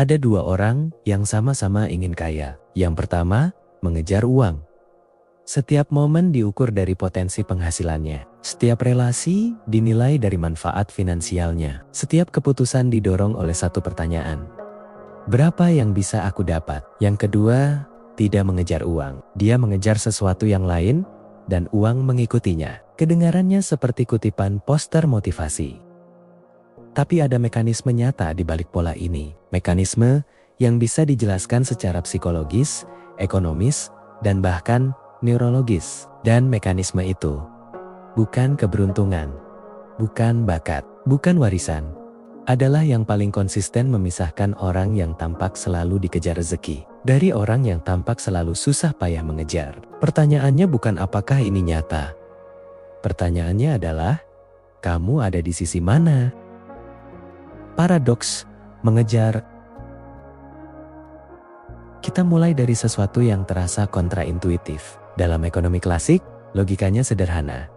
Ada dua orang yang sama-sama ingin kaya. Yang pertama, mengejar uang. Setiap momen diukur dari potensi penghasilannya. Setiap relasi dinilai dari manfaat finansialnya. Setiap keputusan didorong oleh satu pertanyaan. Berapa yang bisa aku dapat? Yang kedua, tidak mengejar uang. Dia mengejar sesuatu yang lain dan uang mengikutinya. Kedengarannya seperti kutipan poster motivasi. Tapi ada mekanisme nyata di balik pola ini. Mekanisme yang bisa dijelaskan secara psikologis, ekonomis, dan bahkan neurologis. Dan mekanisme itu bukan keberuntungan, bukan bakat, bukan warisan. Adalah yang paling konsisten memisahkan orang yang tampak selalu dikejar rezeki dari orang yang tampak selalu susah payah mengejar. Pertanyaannya bukan apakah ini nyata. Pertanyaannya adalah, kamu ada di sisi mana? Paradoks mengejar. Kita mulai dari sesuatu yang terasa kontraintuitif. Dalam ekonomi klasik, logikanya sederhana.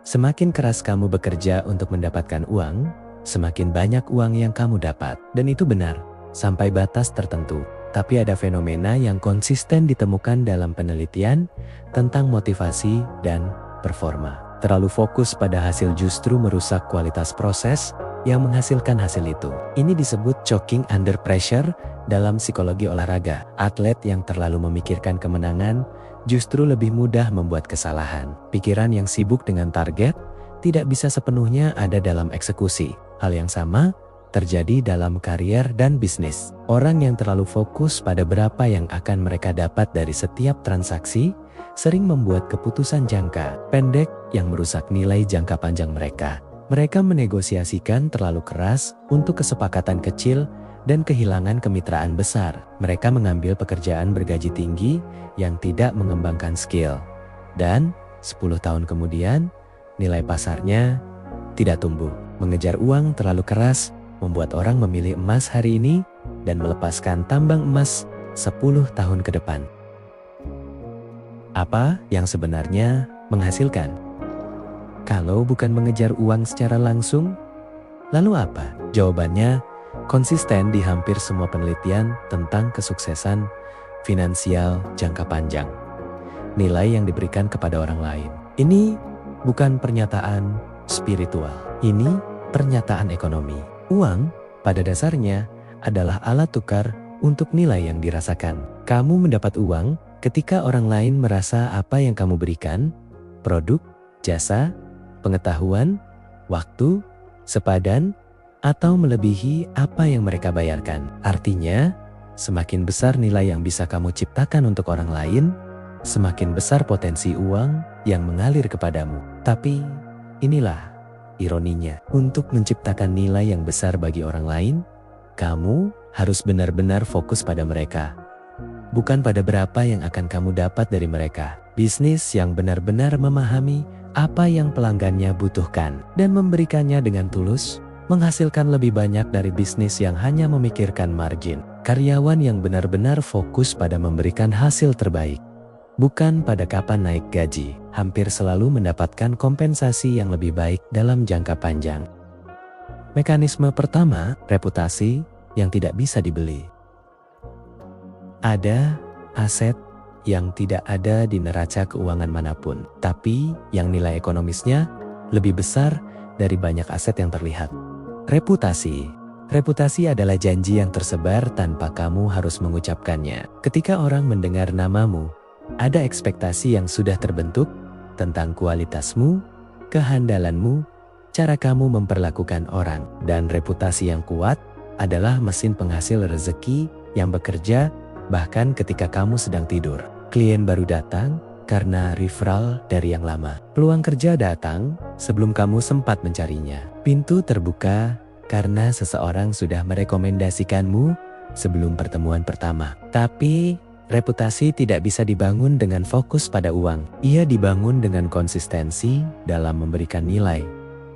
Semakin keras kamu bekerja untuk mendapatkan uang, semakin banyak uang yang kamu dapat. Dan itu benar, sampai batas tertentu. Tapi ada fenomena yang konsisten ditemukan dalam penelitian tentang motivasi dan performa. Terlalu fokus pada hasil justru merusak kualitas proses yang menghasilkan hasil itu. Ini disebut choking under pressure dalam psikologi olahraga. Atlet yang terlalu memikirkan kemenangan justru lebih mudah membuat kesalahan. Pikiran yang sibuk dengan target tidak bisa sepenuhnya ada dalam eksekusi. Hal yang sama terjadi dalam karier dan bisnis. Orang yang terlalu fokus pada berapa yang akan mereka dapat dari setiap transaksi sering membuat keputusan jangka pendek yang merusak nilai jangka panjang mereka. Mereka menegosiasikan terlalu keras untuk kesepakatan kecil dan kehilangan kemitraan besar. Mereka mengambil pekerjaan bergaji tinggi yang tidak mengembangkan skill. Dan 10 tahun kemudian, nilai pasarnya tidak tumbuh. Mengejar uang terlalu keras membuat orang memilih emas hari ini dan melepaskan tambang emas 10 tahun ke depan. Apa yang sebenarnya menghasilkan? Kalau bukan mengejar uang secara langsung, lalu apa? Jawabannya konsisten di hampir semua penelitian tentang kesuksesan finansial jangka panjang. Nilai yang diberikan kepada orang lain. Ini bukan pernyataan spiritual, ini pernyataan ekonomi. Uang pada dasarnya adalah alat tukar untuk nilai yang dirasakan. Kamu mendapat uang ketika orang lain merasa apa yang kamu berikan, produk, jasa, pengetahuan, waktu, sepadan, atau melebihi apa yang mereka bayarkan. Artinya, semakin besar nilai yang bisa kamu ciptakan untuk orang lain, semakin besar potensi uang yang mengalir kepadamu. Tapi, inilah ironinya. Untuk menciptakan nilai yang besar bagi orang lain, kamu harus benar-benar fokus pada mereka. Bukan pada berapa yang akan kamu dapat dari mereka. Bisnis yang benar-benar memahami apa yang pelanggannya butuhkan dan memberikannya dengan tulus, menghasilkan lebih banyak dari bisnis yang hanya memikirkan margin. Karyawan yang benar-benar fokus pada memberikan hasil terbaik, bukan pada kapan naik gaji, hampir selalu mendapatkan kompensasi yang lebih baik dalam jangka panjang. Mekanisme pertama, reputasi yang tidak bisa dibeli. Ada aset yang tidak ada di neraca keuangan manapun, tapi yang nilai ekonomisnya lebih besar dari banyak aset yang terlihat. Reputasi. Reputasi adalah janji yang tersebar tanpa kamu harus mengucapkannya. Ketika orang mendengar namamu, ada ekspektasi yang sudah terbentuk tentang kualitasmu, kehandalanmu, cara kamu memperlakukan orang. Dan reputasi yang kuat adalah mesin penghasil rezeki yang bekerja bahkan ketika kamu sedang tidur. Klien baru datang karena referral dari yang lama. Peluang kerja datang sebelum kamu sempat mencarinya. Pintu terbuka karena seseorang sudah merekomendasikanmu sebelum pertemuan pertama. Tapi reputasi tidak bisa dibangun dengan fokus pada uang. Ia dibangun dengan konsistensi dalam memberikan nilai.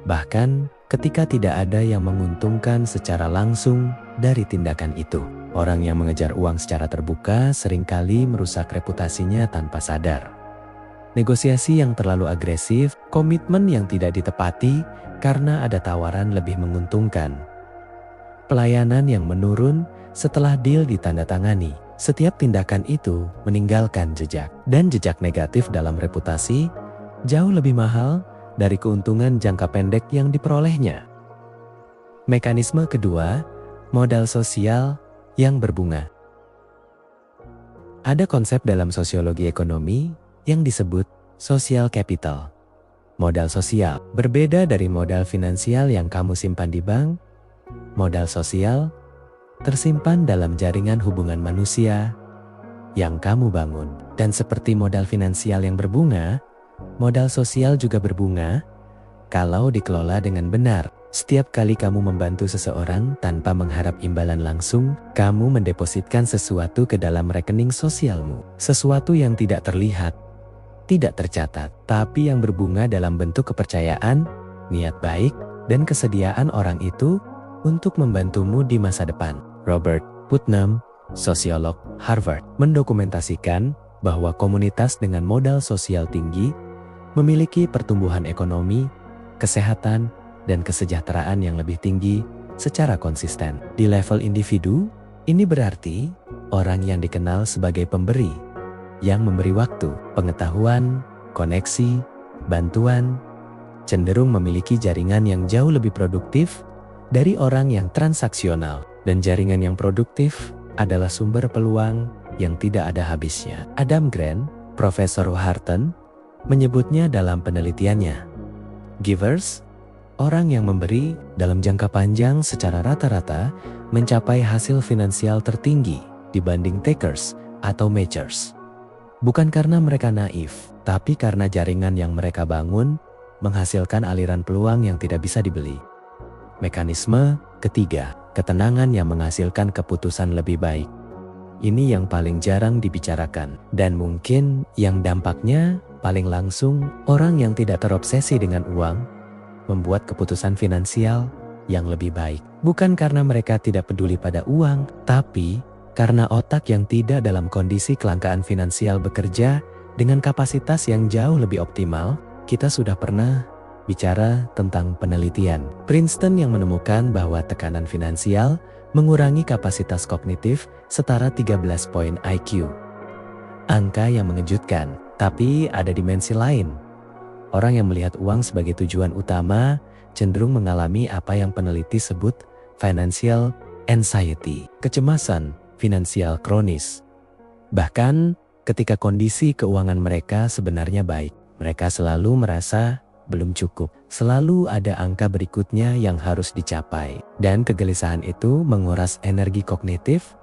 Bahkan ketika tidak ada yang menguntungkan secara langsung dari tindakan itu. Orang yang mengejar uang secara terbuka seringkali merusak reputasinya tanpa sadar. Negosiasi yang terlalu agresif, komitmen yang tidak ditepati karena ada tawaran lebih menguntungkan. Pelayanan yang menurun setelah deal ditandatangani. Setiap tindakan itu meninggalkan jejak, dan jejak negatif dalam reputasi jauh lebih mahal dari keuntungan jangka pendek yang diperolehnya. Mekanisme kedua, modal sosial yang berbunga. Ada konsep dalam sosiologi ekonomi yang disebut social capital. Modal sosial berbeda dari modal finansial yang kamu simpan di bank. Modal sosial tersimpan dalam jaringan hubungan manusia yang kamu bangun. Dan seperti modal finansial yang berbunga, modal sosial juga berbunga kalau dikelola dengan benar. Setiap kali kamu membantu seseorang tanpa mengharap imbalan langsung, kamu mendepositkan sesuatu ke dalam rekening sosialmu. Sesuatu yang tidak terlihat, tidak tercatat, tapi yang berbunga dalam bentuk kepercayaan, niat baik, dan kesediaan orang itu untuk membantumu di masa depan. Robert Putnam, sosiolog Harvard, mendokumentasikan bahwa komunitas dengan modal sosial tinggi memiliki pertumbuhan ekonomi, kesehatan, dan kesejahteraan yang lebih tinggi secara konsisten. Di level individu, ini berarti orang yang dikenal sebagai pemberi, yang memberi waktu, pengetahuan, koneksi, bantuan, cenderung memiliki jaringan yang jauh lebih produktif dari orang yang transaksional. Dan jaringan yang produktif adalah sumber peluang yang tidak ada habisnya. Adam Grant, Profesor Wharton, menyebutnya dalam penelitiannya. Givers, orang yang memberi dalam jangka panjang secara rata-rata mencapai hasil finansial tertinggi dibanding takers atau matchers. Bukan karena mereka naif, tapi karena jaringan yang mereka bangun menghasilkan aliran peluang yang tidak bisa dibeli. Mekanisme ketiga, ketenangan yang menghasilkan keputusan lebih baik. Ini yang paling jarang dibicarakan, dan mungkin yang dampaknya paling langsung. Orang yang tidak terobsesi dengan uang membuat keputusan finansial yang lebih baik. Bukan karena mereka tidak peduli pada uang, tapi karena otak yang tidak dalam kondisi kelangkaan finansial bekerja dengan kapasitas yang jauh lebih optimal. Kita sudah pernah bicara tentang penelitian Princeton yang menemukan bahwa tekanan finansial mengurangi kapasitas kognitif setara 13 poin IQ. Angka yang mengejutkan, tapi ada dimensi lain. Orang yang melihat uang sebagai tujuan utama cenderung mengalami apa yang peneliti sebut financial anxiety, kecemasan finansial kronis. Bahkan ketika kondisi keuangan mereka sebenarnya baik, mereka selalu merasa belum cukup. Selalu ada angka berikutnya yang harus dicapai. Dan kegelisahan itu menguras energi kognitif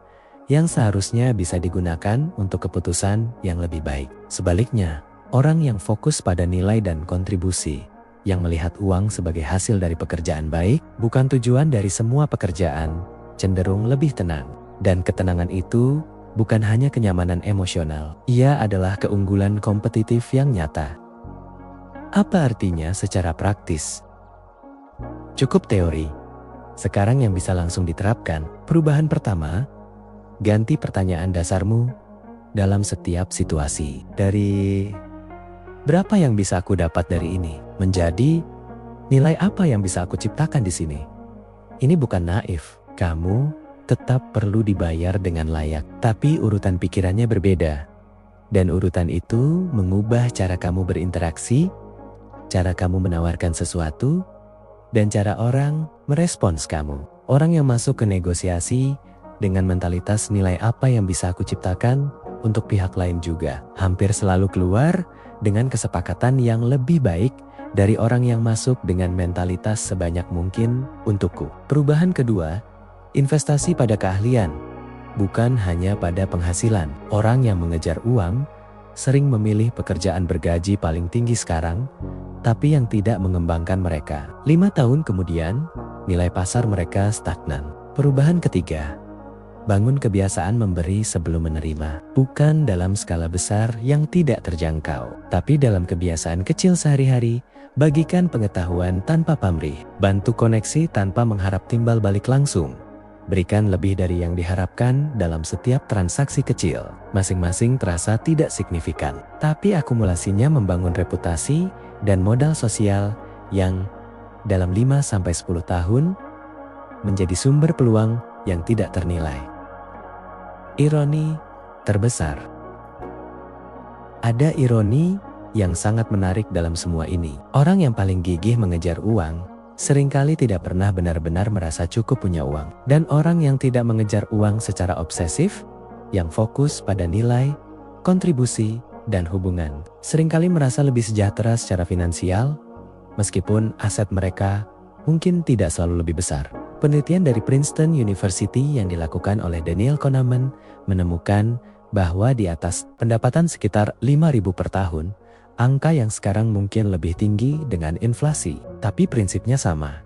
yang seharusnya bisa digunakan untuk keputusan yang lebih baik. Sebaliknya, orang yang fokus pada nilai dan kontribusi, yang melihat uang sebagai hasil dari pekerjaan baik, bukan tujuan dari semua pekerjaan, cenderung lebih tenang. Dan ketenangan itu bukan hanya kenyamanan emosional, ia adalah keunggulan kompetitif yang nyata. Apa artinya secara praktis? Cukup teori. Sekarang yang bisa langsung diterapkan. Perubahan pertama, ganti pertanyaan dasarmu dalam setiap situasi. Dari berapa yang bisa aku dapat dari ini menjadi nilai apa yang bisa aku ciptakan di sini. Ini bukan naif. Kamu tetap perlu dibayar dengan layak, tapi urutan pikirannya berbeda. Dan urutan itu mengubah cara kamu berinteraksi, cara kamu menawarkan sesuatu, dan cara orang merespons kamu. Orang yang masuk ke negosiasi dengan mentalitas nilai apa yang bisa aku ciptakan untuk pihak lain juga, hampir selalu keluar dengan kesepakatan yang lebih baik dari orang yang masuk dengan mentalitas sebanyak mungkin untukku. Perubahan kedua, investasi pada keahlian, bukan hanya pada penghasilan. Orang yang mengejar uang sering memilih pekerjaan bergaji paling tinggi sekarang, tapi yang tidak mengembangkan mereka. 5 tahun kemudian, nilai pasar mereka stagnan. Perubahan ketiga, bangun kebiasaan memberi sebelum menerima. Bukan dalam skala besar yang tidak terjangkau, tapi dalam kebiasaan kecil sehari-hari. Bagikan pengetahuan tanpa pamrih, bantu koneksi tanpa mengharap timbal balik langsung. Berikan lebih dari yang diharapkan dalam setiap transaksi kecil. Masing-masing terasa tidak signifikan, tapi akumulasinya membangun reputasi dan modal sosial yang dalam 5-10 tahun menjadi sumber peluang yang tidak ternilai. Ironi terbesar. Ada ironi yang sangat menarik dalam semua ini. Orang yang paling gigih mengejar uang seringkali tidak pernah benar-benar merasa cukup punya uang. Dan orang yang tidak mengejar uang secara obsesif, yang fokus pada nilai, kontribusi, dan hubungan, seringkali merasa lebih sejahtera secara finansial, meskipun aset mereka mungkin tidak selalu lebih besar. Penelitian dari Princeton University yang dilakukan oleh Daniel Kahneman menemukan bahwa di atas pendapatan sekitar 5.000 per tahun, angka yang sekarang mungkin lebih tinggi dengan inflasi, tapi prinsipnya sama.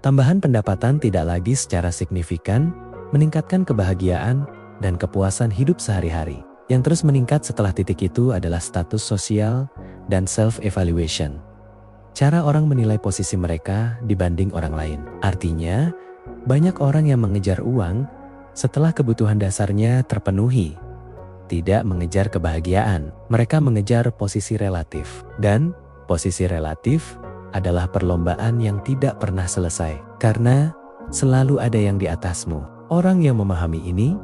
Tambahan pendapatan tidak lagi secara signifikan meningkatkan kebahagiaan dan kepuasan hidup sehari-hari. Yang terus meningkat setelah titik itu adalah status sosial dan self-evaluation. Cara orang menilai posisi mereka dibanding orang lain. Artinya, banyak orang yang mengejar uang setelah kebutuhan dasarnya terpenuhi. Tidak mengejar kebahagiaan, mereka mengejar posisi relatif. Dan posisi relatif adalah perlombaan yang tidak pernah selesai. Karena selalu ada yang di atasmu. Orang yang memahami ini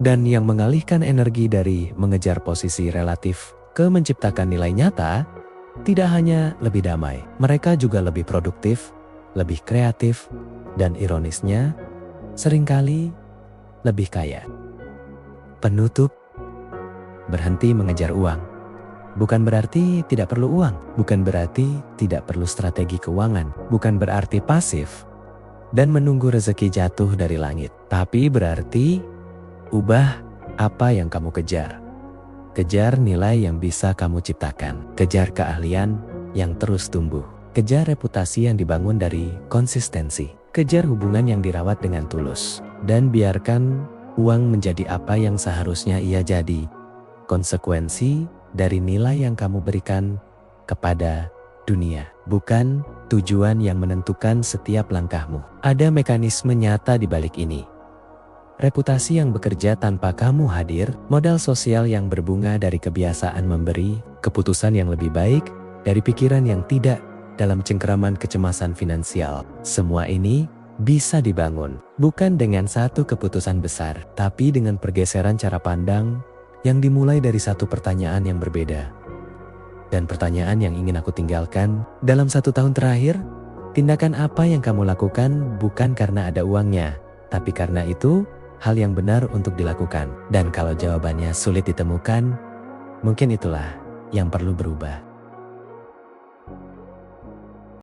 dan yang mengalihkan energi dari mengejar posisi relatif ke menciptakan nilai nyata, tidak hanya lebih damai, mereka juga lebih produktif, lebih kreatif, dan ironisnya, seringkali lebih kaya. Penutup, berhenti mengejar uang. Bukan berarti tidak perlu uang, bukan berarti tidak perlu strategi keuangan, bukan berarti pasif dan menunggu rezeki jatuh dari langit. Tapi berarti ubah apa yang kamu kejar. Kejar nilai yang bisa kamu ciptakan. Kejar keahlian yang terus tumbuh. Kejar reputasi yang dibangun dari konsistensi. Kejar hubungan yang dirawat dengan tulus. Dan biarkan uang menjadi apa yang seharusnya ia jadi. Konsekuensi dari nilai yang kamu berikan kepada dunia. Bukan tujuan yang menentukan setiap langkahmu. Ada mekanisme nyata di balik ini. Reputasi yang bekerja tanpa kamu hadir, modal sosial yang berbunga dari kebiasaan memberi, keputusan yang lebih baik dari pikiran yang tidak dalam cengkeraman kecemasan finansial. Semua ini bisa dibangun, bukan dengan satu keputusan besar, tapi dengan pergeseran cara pandang yang dimulai dari satu pertanyaan yang berbeda. Dan pertanyaan yang ingin aku tinggalkan, dalam 1 tahun terakhir, tindakan apa yang kamu lakukan bukan karena ada uangnya, tapi karena itu hal yang benar untuk dilakukan. Dan kalau jawabannya sulit ditemukan, mungkin itulah yang perlu berubah.